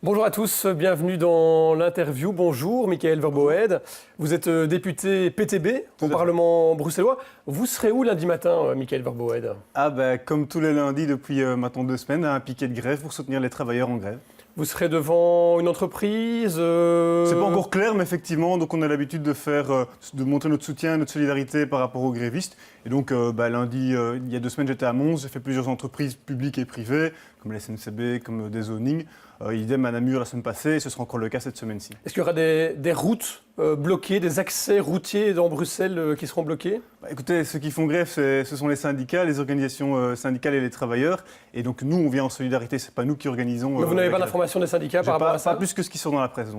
Bonjour à tous, bienvenue dans l'interview. Bonjour, Michael Verboed. Vous êtes député PTB au Parlement bruxellois. Vous serez où lundi matin, Michael Verboed? Comme tous les lundis depuis maintenant 2 semaines, à un piquet de grève pour soutenir les travailleurs en grève. Vous serez devant une entreprise C'est pas encore clair, mais effectivement, donc on a l'habitude de montrer notre soutien, notre solidarité par rapport aux grévistes. Et donc lundi, il y a 2 semaines, j'étais à Mons, j'ai fait plusieurs entreprises publiques et privées, comme la SNCB, comme des zonings. Idem à Namur la semaine passée, et ce sera encore le cas cette semaine-ci. Est-ce qu'il y aura des routes bloquées, des accès routiers dans Bruxelles qui seront bloqués? Écoutez, ceux qui font grève, ce sont les syndicats, les organisations syndicales et les travailleurs. Et donc nous, on vient en solidarité, c'est pas nous qui organisons. Mais vous n'avez pas d'informations des syndicats par rapport à ça? Pas plus que ce qui sort dans la presse.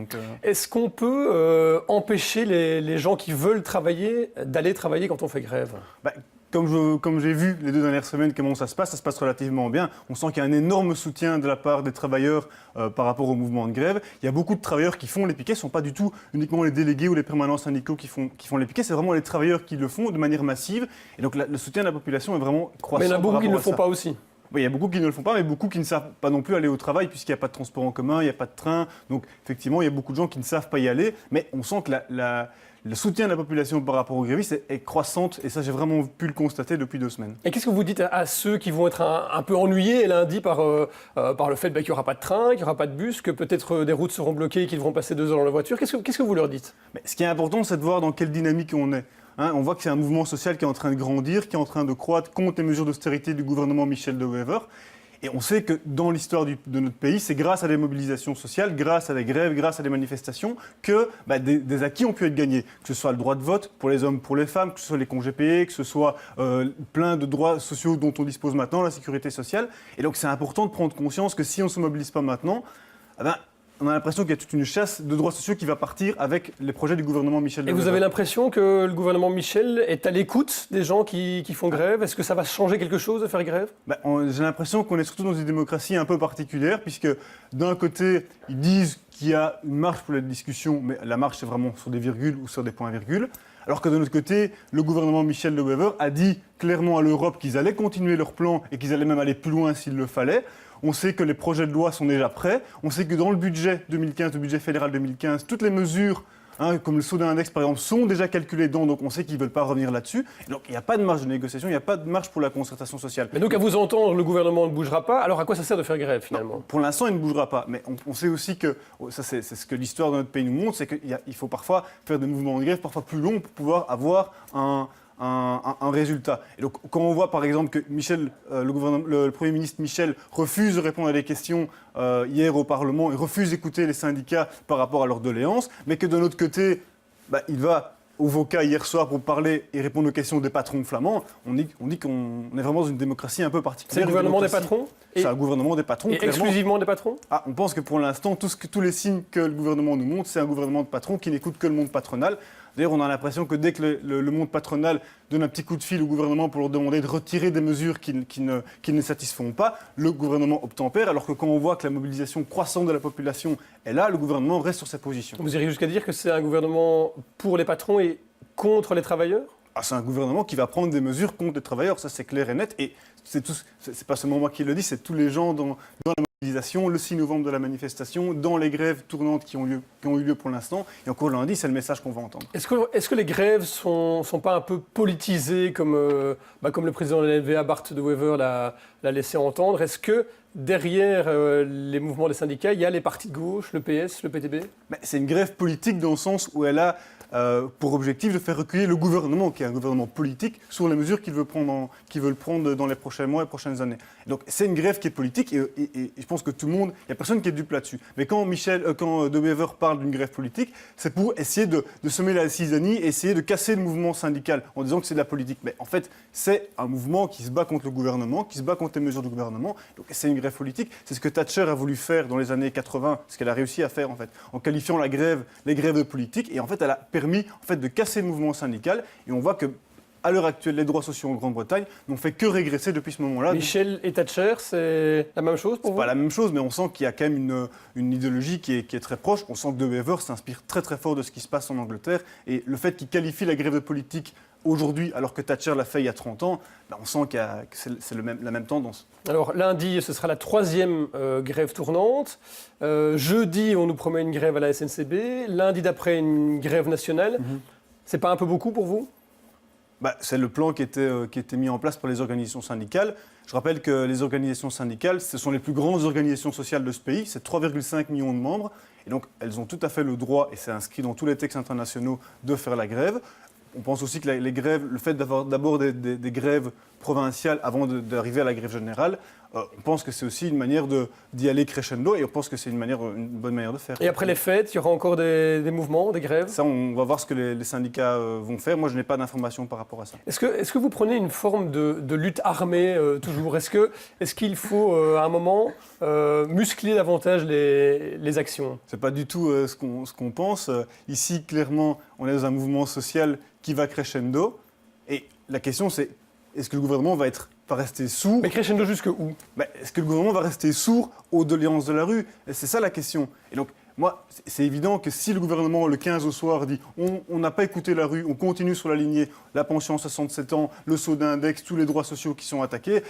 Est-ce qu'on peut empêcher les gens qui veulent travailler d'aller travailler quand on fait grève? Comme j'ai vu les 2 dernières semaines comment ça se passe relativement bien. On sent qu'il y a un énorme soutien de la part des travailleurs par rapport au mouvement de grève. Il y a beaucoup de travailleurs qui font les piquets, ce ne sont pas du tout uniquement les délégués ou les permanents syndicaux qui font les piquets, c'est vraiment les travailleurs qui le font de manière massive. Et donc le soutien de la population est vraiment croissant. Mais il y en a beaucoup qui ne le font pas aussi. Oui, il y a beaucoup qui ne le font pas, mais beaucoup qui ne savent pas non plus aller au travail puisqu'il n'y a pas de transport en commun, il n'y a pas de train. Donc effectivement, il y a beaucoup de gens qui ne savent pas y aller, mais on sent que le soutien de la population par rapport aux grévistes est croissante, et ça j'ai vraiment pu le constater depuis 2 semaines. Et qu'est-ce que vous dites à ceux qui vont être un peu ennuyés lundi par le fait qu'il n'y aura pas de train, qu'il n'y aura pas de bus, que peut-être des routes seront bloquées et qu'ils devront passer 2 heures dans la voiture? Qu'est-ce que vous leur dites? Mais ce qui est important, c'est de voir dans quelle dynamique on est. On voit que c'est un mouvement social qui est en train de grandir, qui est en train de croître contre les mesures d'austérité du gouvernement Michel de Wever. Et on sait que dans l'histoire de notre pays, c'est grâce à des mobilisations sociales, grâce à des grèves, grâce à des manifestations, que des acquis ont pu être gagnés. Que ce soit le droit de vote pour les hommes, pour les femmes, que ce soit les congés payés, que ce soit plein de droits sociaux dont on dispose maintenant, la sécurité sociale. Et donc c'est important de prendre conscience que si on ne se mobilise pas maintenant, on a l'impression qu'il y a toute une chasse de droits sociaux qui va partir avec les projets du gouvernement Michel. Et vous avez l'impression que le gouvernement Michel est à l'écoute des gens qui font grève? Est-ce que ça va changer quelque chose de faire grève? J'ai l'impression qu'on est surtout dans une démocratie un peu particulière, puisque d'un côté, ils disent qu'il y a une marge pour la discussion, mais la marge c'est vraiment sur des virgules ou sur des points-virgules. Alors que de l'autre côté, le gouvernement Michel de Wever a dit clairement à l'Europe qu'ils allaient continuer leur plan et qu'ils allaient même aller plus loin s'il le fallait. On sait que les projets de loi sont déjà prêts. On sait que dans le budget 2015, le budget fédéral 2015, toutes les mesures, comme le saut d'un index par exemple, sont déjà calculées dedans. Donc on sait qu'ils ne veulent pas revenir là-dessus. Donc il n'y a pas de marge de négociation, il n'y a pas de marge pour la concertation sociale. Mais donc à vous entendre, le gouvernement ne bougera pas. Alors à quoi ça sert de faire grève finalement? Pour l'instant, il ne bougera pas. Mais on sait aussi que, ça c'est ce que l'histoire de notre pays nous montre, c'est qu'il faut parfois faire des mouvements de grève parfois plus longs pour pouvoir avoir un résultat. Et donc, quand on voit par exemple que le Premier ministre Michel refuse de répondre à des questions hier au Parlement et refuse d'écouter les syndicats par rapport à leurs doléances, mais que de l'autre côté, il va au VOCA hier soir pour parler et répondre aux questions des patrons flamands, on dit qu'on est vraiment dans une démocratie un peu particulière. C'est le gouvernement des patrons? C'est un gouvernement des patrons. Et exclusivement des patrons? On pense que pour l'instant, tous les signes que le gouvernement nous montre, c'est un gouvernement de patrons qui n'écoute que le monde patronal. D'ailleurs, on a l'impression que dès que le monde patronal donne un petit coup de fil au gouvernement pour leur demander de retirer des mesures qui ne satisfont pas, le gouvernement obtempère, alors que quand on voit que la mobilisation croissante de la population est là, le gouvernement reste sur sa position. Vous irez jusqu'à dire que c'est un gouvernement pour les patrons et contre les travailleurs? C'est un gouvernement qui va prendre des mesures contre les travailleurs, ça c'est clair et net. Et c'est pas seulement moi qui le dis, c'est tous les gens dans la mobilisation, le 6 novembre de la manifestation, dans les grèves tournantes qui ont eu lieu pour l'instant. Et encore lundi, c'est le message qu'on va entendre. Est-ce que les grèves sont pas un peu politisées comme le président de la LVA, Bart de Wever, l'a laissé entendre? Est-ce que derrière les mouvements des syndicats, il y a les partis de gauche, le PS, le PTB? C'est une grève politique dans le sens où elle a pour objectif de faire reculer le gouvernement, qui est un gouvernement politique, sur les mesures qu'ils veulent prendre dans les prochains mois et prochaines années. Et donc c'est une grève qui est politique et je pense que tout le monde, il n'y a personne qui est dupe là-dessus. Mais quand De Wever parle d'une grève politique, c'est pour essayer de semer la zizanie, essayer de casser le mouvement syndical en disant que c'est de la politique. Mais en fait, c'est un mouvement qui se bat contre le gouvernement, qui se bat contre les mesures du gouvernement. Donc c'est une grève politique. C'est ce que Thatcher a voulu faire dans les années 80, ce qu'elle a réussi à faire en fait, en qualifiant les grèves de politique. Et en fait, elle a permis de casser le mouvement syndical. Et on voit que à l'heure actuelle, les droits sociaux en Grande-Bretagne n'ont fait que régresser depuis ce moment-là. Michel et Thatcher, c'est la même chose pour vous? C'est pas la même chose, mais on sent qu'il y a quand même une idéologie qui est très proche. On sent que De Wever s'inspire très très fort de ce qui se passe en Angleterre. Et le fait qu'il qualifie la grève de politique aujourd'hui, alors que Thatcher l'a fait il y a 30 ans, on sent que c'est la même tendance. Alors lundi, ce sera la 3e grève tournante. Jeudi, on nous promet une grève à la SNCB. Lundi d'après, une grève nationale. C'est pas un peu beaucoup pour vous ? C'est le plan qui était mis en place par les organisations syndicales. Je rappelle que les organisations syndicales, ce sont les plus grandes organisations sociales de ce pays. C'est 3,5 millions de membres. Et donc, elles ont tout à fait le droit, et c'est inscrit dans tous les textes internationaux, de faire la grève. On pense aussi que les grèves, le fait d'avoir d'abord des grèves provinciales avant d'arriver à la grève générale, on pense que c'est aussi une manière d'y aller crescendo et on pense que c'est une bonne manière de faire. Et après les fêtes, il y aura encore des mouvements, des grèves ? Ça, on va voir ce que les syndicats vont faire. Moi, je n'ai pas d'informations par rapport à ça. Est-ce que vous prenez une forme de lutte armée toujours ? Est-ce qu'il faut à un moment muscler davantage les actions ? Ce n'est pas du tout ce qu'on pense. Ici, clairement, on est dans un mouvement social qui va crescendo. Et la question, c'est est-ce que le gouvernement va rester sourd ? Mais crescendo jusque où ? Est-ce que le gouvernement va rester sourd aux doléances de la rue ? Et c'est ça la question. Et donc, moi, c'est évident que si le gouvernement, le 15 au soir, dit on n'a pas écouté la rue, on continue sur la lignée, la pension à 67 ans, le saut d'index, tous les droits sociaux qui sont attaqués,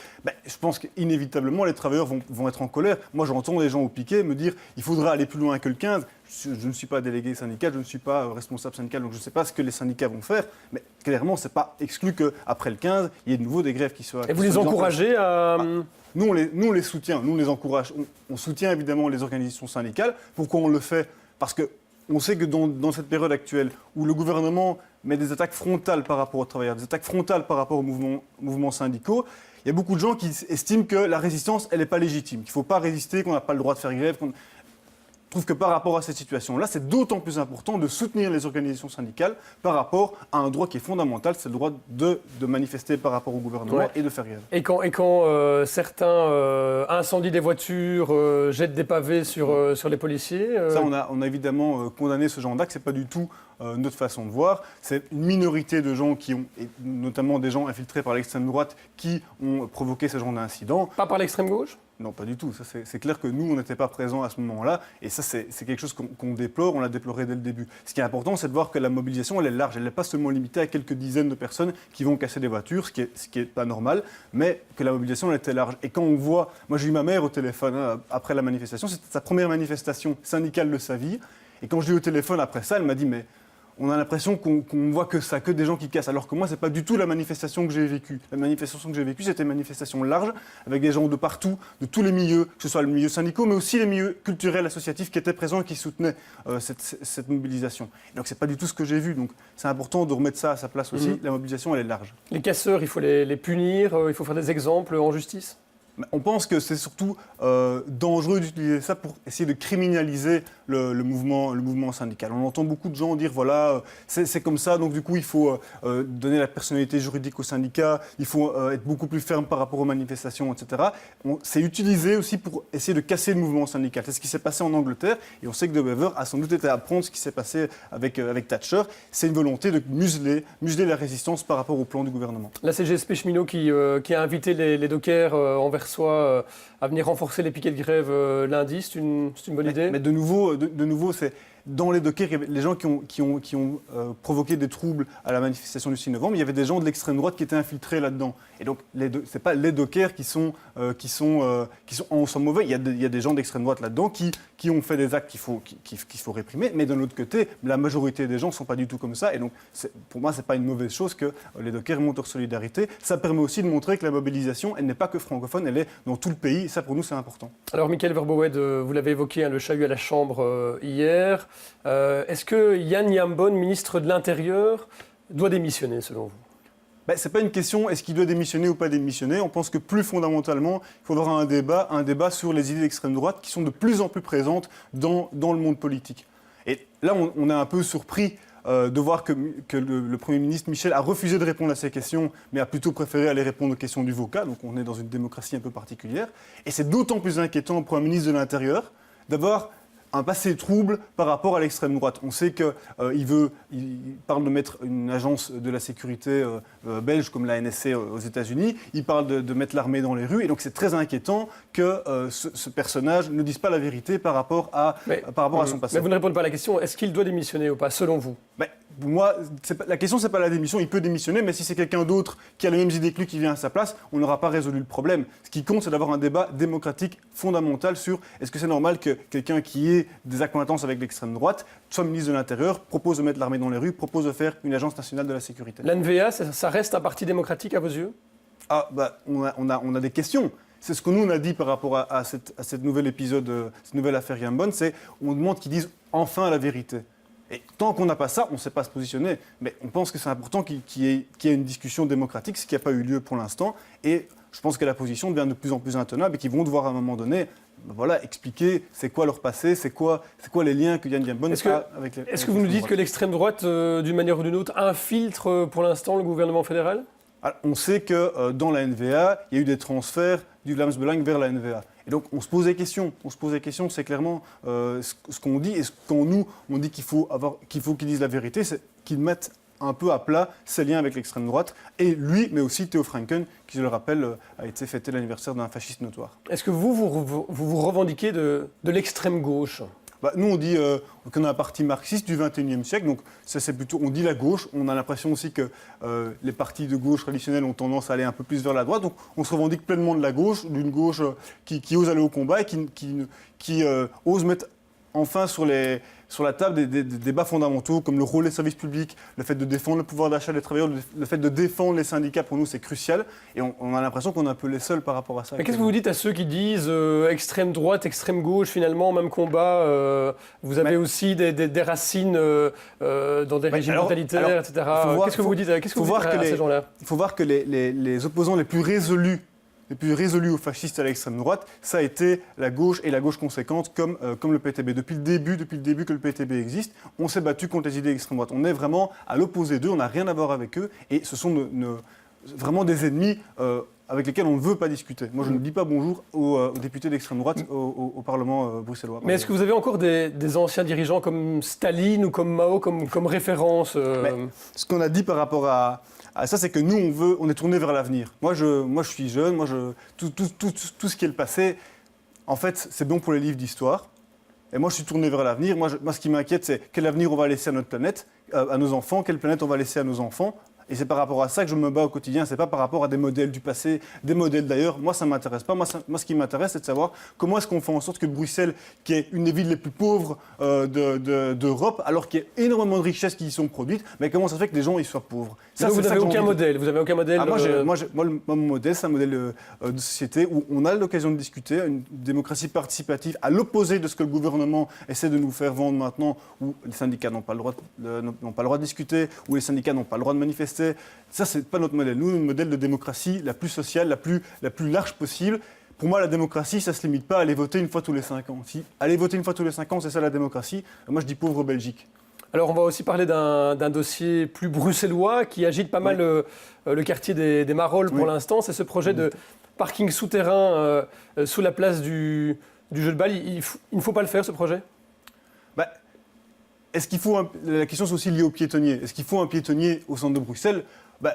je pense qu'inévitablement, les travailleurs vont être en colère. Moi, j'entends des gens au piquet me dire il faudra aller plus loin que le 15. Je ne suis pas délégué syndical, je ne suis pas responsable syndical, donc je ne sais pas ce que les syndicats vont faire. Mais clairement, ce n'est pas exclu qu'après le 15, il y ait de nouveau des grèves qui soient... Et vous les encouragez à... Nous, on les soutient, nous, on les encourage. On soutient évidemment les organisations syndicales. Pourquoi on le fait ? Parce qu'on sait que dans cette période actuelle où le gouvernement met des attaques frontales par rapport aux travailleurs, des attaques frontales par rapport aux mouvements syndicaux, il y a beaucoup de gens qui estiment que la résistance, elle n'est pas légitime, qu'il ne faut pas résister, qu'on n'a pas le droit de faire grève. Je trouve que par rapport à cette situation-là, c'est d'autant plus important de soutenir les organisations syndicales par rapport à un droit qui est fondamental, c'est le droit de manifester par rapport au gouvernement et de faire grève. Et quand certains incendient des voitures, jettent des pavés sur les policiers Ça, on a évidemment condamné ce genre d'acte, c'est pas du tout notre façon de voir. C'est une minorité de gens et notamment des gens infiltrés par l'extrême droite, qui ont provoqué ce genre d'incident. Pas par l'extrême gauche ? Non, pas du tout. C'est clair que nous, on n'était pas présents à ce moment-là. Et ça, c'est quelque chose qu'on déplore. On l'a déploré dès le début. Ce qui est important, c'est de voir que la mobilisation, elle est large. Elle n'est pas seulement limitée à quelques dizaines de personnes qui vont casser des voitures, ce qui est pas normal, mais que la mobilisation, elle était large. Et quand on voit... Moi, j'ai eu ma mère au téléphone après la manifestation. C'était sa première manifestation syndicale de sa vie. Et quand je l'ai eu au téléphone après ça, elle m'a dit « Mais on a l'impression qu'on voit que des gens qui cassent. » Alors que moi, ce n'est pas du tout la manifestation que j'ai vécue. La manifestation que j'ai vécue, c'était une manifestation large, avec des gens de partout, de tous les milieux, que ce soit le milieu syndical, mais aussi les milieux culturels, associatifs qui étaient présents et qui soutenaient cette mobilisation. Et donc, ce n'est pas du tout ce que j'ai vu. Donc, c'est important de remettre ça à sa place aussi. La mobilisation, elle est large. Les casseurs, il faut les punir, il faut faire des exemples en justice ? On pense que c'est surtout dangereux d'utiliser ça pour essayer de criminaliser le mouvement syndical. On entend beaucoup de gens dire voilà, c'est comme ça, donc du coup il faut donner la personnalité juridique aux syndicats, il faut être beaucoup plus ferme par rapport aux manifestations, etc. C'est utilisé aussi pour essayer de casser le mouvement syndical. C'est ce qui s'est passé en Angleterre, et on sait que De Wever a sans doute été à apprendre ce qui s'est passé avec Thatcher. C'est une volonté de museler la résistance par rapport au plan du gouvernement. La CGSP cheminot qui a invité les dockers envers soi à venir renforcer les piquets de grève lundi, c'est une bonne idée. Mais de nouveau, c'est dans les dockers, les gens qui ont provoqué des troubles à la manifestation du 6 novembre, il y avait des gens de l'extrême droite qui étaient infiltrés là-dedans. Et donc, ce n'est pas les dockers qui sont en somme mauvais. Il y a des gens d'extrême droite là-dedans qui ont fait des actes qu'il faut réprimer. Mais d'un autre côté, la majorité des gens ne sont pas du tout comme ça. Et donc, pour moi, ce n'est pas une mauvaise chose que les dockers montent en solidarité. Ça permet aussi de montrer que la mobilisation, elle n'est pas que francophone, elle est dans tout le pays. Et ça, pour nous, c'est important. Alors, Michael Verboed, vous l'avez évoqué, le chahut à la Chambre hier. Est-ce que Yann Yambon, ministre de l'Intérieur, doit démissionner, selon vous ? Ce n'est pas une question est-ce qu'il doit démissionner ou pas démissionner. On pense que plus fondamentalement, il faut avoir un débat sur les idées d'extrême droite qui sont de plus en plus présentes dans le monde politique. Et là, on est un peu surpris de voir que le Premier ministre Michel a refusé de répondre à ces questions, mais a plutôt préféré aller répondre aux questions du VOCA. Donc on est dans une démocratie un peu particulière. Et c'est d'autant plus inquiétant pour un ministre de l'Intérieur d'avoir un passé trouble par rapport à l'extrême droite. On sait qu'il parle de mettre une agence de la sécurité belge comme la NSC aux États-Unis. Il parle de mettre l'armée dans les rues. Et donc c'est très inquiétant que ce personnage ne dise pas la vérité par rapport à son passé. Mais vous ne répondez pas à la question. Est-ce qu'il doit démissionner ou pas, selon vous ? Pour moi, la question, c'est pas la démission. Il peut démissionner, mais si c'est quelqu'un d'autre qui a les mêmes idées que lui qui vient à sa place, on n'aura pas résolu le problème. Ce qui compte, c'est d'avoir un débat démocratique fondamental sur est-ce que c'est normal que quelqu'un qui ait des accointances avec l'extrême droite soit ministre de l'Intérieur, propose de mettre l'armée dans les rues, propose de faire une agence nationale de la sécurité. L'NVA, ça reste un parti démocratique à vos yeux? On a des questions. C'est ce que nous, on a dit par rapport à cette nouvel épisode, cette nouvelle affaire Gambon, c'est on demande qu'ils disent enfin la vérité. Et tant qu'on n'a pas ça, on ne sait pas se positionner. Mais on pense que c'est important qu'il y ait une discussion démocratique, ce qui n'a pas eu lieu pour l'instant. Et je pense que la position devient de plus en plus intenable et qu'ils vont devoir à un moment donné expliquer c'est quoi leur passé, c'est quoi les liens que Yann Gambon a avec les... Est-ce que vous nous dites que l'extrême droite, d'une manière ou d'une autre, infiltre pour l'instant le gouvernement fédéral? Alors, on sait que dans la NVA, il y a eu des transferts du Vlaams Belang vers la NVA. Et donc, on se pose des questions. C'est clairement ce qu'on dit. Et quand nous, on dit qu'il faut qu'ils disent la vérité, c'est qu'ils mettent un peu à plat ses liens avec l'extrême droite. Et lui, mais aussi Theo Franken, qui, je le rappelle, a été fêté l'anniversaire d'un fasciste notoire. Est-ce que vous revendiquez de l'extrême gauche? Nous, on dit qu'on a un parti marxiste du XXIe siècle, donc ça, c'est plutôt, on dit la gauche. On a l'impression aussi que les partis de gauche traditionnels ont tendance à aller un peu plus vers la droite, donc on se revendique pleinement de la gauche, d'une gauche qui ose aller au combat et qui ose mettre enfin sur la table des débats fondamentaux comme le rôle des services publics, le fait de défendre le pouvoir d'achat des travailleurs, le fait de défendre les syndicats, pour nous c'est crucial. Et on a l'impression qu'on est un peu les seuls par rapport à ça. Mais qu'est-ce que vous dites à ceux qui disent extrême droite, extrême gauche, finalement, même combat, vous avez aussi des racines dans des régimes totalitaires, etc. Qu'est-ce que vous dites à ces gens-là? Il faut voir que les opposants les plus résolus aux fascistes à l'extrême droite, ça a été la gauche et la gauche conséquente comme le PTB. Depuis le début que le PTB existe, on s'est battu contre les idées d'extrême droite. On est vraiment à l'opposé d'eux, on n'a rien à voir avec eux et ce sont vraiment des ennemis avec lesquels on ne veut pas discuter. Moi, je ne dis pas bonjour aux députés d'extrême droite au Parlement bruxellois. Mais est-ce que vous avez encore des anciens dirigeants comme Staline ou comme Mao comme référence Ce qu'on a dit par rapport à ça, c'est que nous, on est tourné vers l'avenir. Moi, je suis jeune, tout ce qui est le passé, en fait, c'est bon pour les livres d'histoire. Et moi, je suis tourné vers l'avenir. Moi, ce qui m'inquiète, c'est quel avenir on va laisser à notre planète, à nos enfants, quelle planète on va laisser à nos enfants. Et c'est par rapport à ça que je me bats au quotidien. C'est pas par rapport à des modèles du passé, des modèles d'ailleurs. Moi, ça m'intéresse pas. Moi, ce qui m'intéresse, c'est de savoir comment est-ce qu'on fait en sorte que Bruxelles, qui est une des villes les plus pauvres d'Europe, alors qu'il y a énormément de richesses qui y sont produites, mais comment ça se fait que les gens y soient pauvres? Ça, vous n'avez aucun modèle. Vous avez aucun modèle. Mon modèle, c'est un modèle de société où on a l'occasion de discuter, une démocratie participative, à l'opposé de ce que le gouvernement essaie de nous faire vendre maintenant, où les syndicats n'ont pas le droit de discuter, où les syndicats n'ont pas le droit de manifester. Ça, c'est pas notre modèle. Nous, notre modèle de démocratie la plus sociale, la plus large possible. Pour moi, la démocratie, ça ne se limite pas à aller voter une fois tous les 5 ans. Si aller voter une fois tous les 5 ans, c'est ça la démocratie, moi je dis pauvre Belgique. Alors, on va aussi parler d'un dossier plus bruxellois qui agite pas mal le quartier des Marolles pour l'instant. C'est ce projet de parking souterrain sous la place du jeu de balle. Il ne faut pas le faire, ce projet? Est-ce qu'il faut la question c'est aussi liée aux piétonniers. Est-ce qu'il faut un piétonnier au centre de Bruxelles?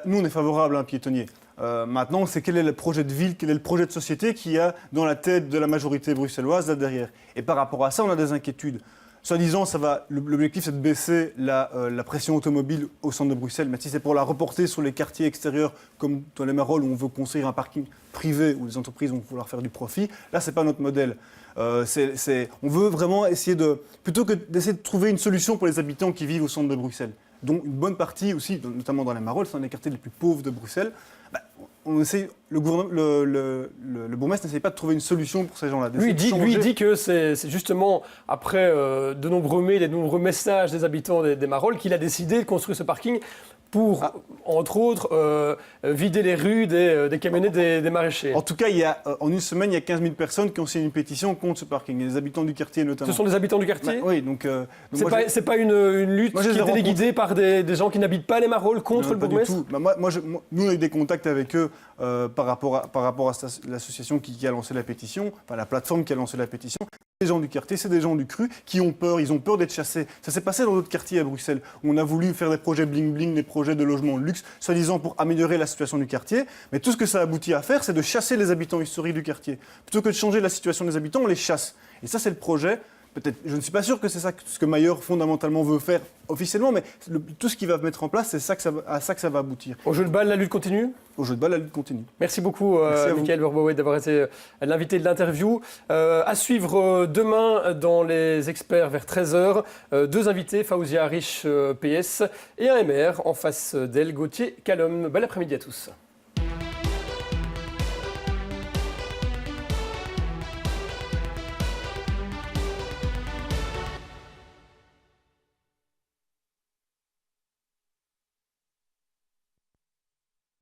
Nous, on est favorable à un piétonnier. Maintenant, c'est quel est le projet de ville, quel est le projet de société qu'il y a dans la tête de la majorité bruxelloise là derrière. Et par rapport à ça, on a des inquiétudes. Soi-disant, l'objectif, c'est de baisser la pression automobile au centre de Bruxelles. Mais si c'est pour la reporter sur les quartiers extérieurs, comme dans les Marolles, où on veut construire un parking privé, où les entreprises vont vouloir faire du profit, là, ce n'est pas notre modèle. On veut vraiment essayer plutôt que d'essayer de trouver une solution pour les habitants qui vivent au centre de Bruxelles, dont une bonne partie aussi, notamment dans les Marolles, c'est un des quartiers les plus pauvres de Bruxelles, le bourgmestre n'essaie pas de trouver une solution pour ces gens-là. Lui, il dit que c'est justement après de nombreux mails et de nombreux messages des habitants des Marolles qu'il a décidé de construire ce parking pour, entre autres, vider les rues des camionnettes des maraîchers. En tout cas, en une semaine, il y a 15 000 personnes qui ont signé une pétition contre ce parking, les habitants du quartier notamment. Ce sont les habitants du quartier? Oui, donc c'est pas une lutte qui est téléguidée par des gens qui n'habitent pas les Marolles contre le bourgmestre? Nous, on a eu des contacts avec eux par rapport à l'association qui a lancé la pétition, enfin la plateforme qui a lancé la pétition. Des gens du quartier, c'est des gens du cru qui ont peur, ils ont peur d'être chassés. Ça s'est passé dans d'autres quartiers à Bruxelles, où on a voulu faire des projets bling-bling, des projets de logement de luxe, soi-disant pour améliorer la situation du quartier. Mais tout ce que ça aboutit à faire, c'est de chasser les habitants historiques du quartier. Plutôt que de changer la situation des habitants, on les chasse. Et ça, c'est le projet. peut-être, je ne suis pas sûr que c'est ça ce que Maillard fondamentalement veut faire officiellement, mais tout ce qu'il va mettre en place, c'est à ça que ça va aboutir. Au jeu de balle, la lutte continue ? Au jeu de balle, la lutte continue. Merci beaucoup, Merci Michael Verboe, d'avoir été l'invité de l'interview. À suivre demain dans les experts vers 13h, 2 invités, Faouzia Arish, PS, et un MR en face d'elle, Gauthier Calom. Bon après-midi à tous.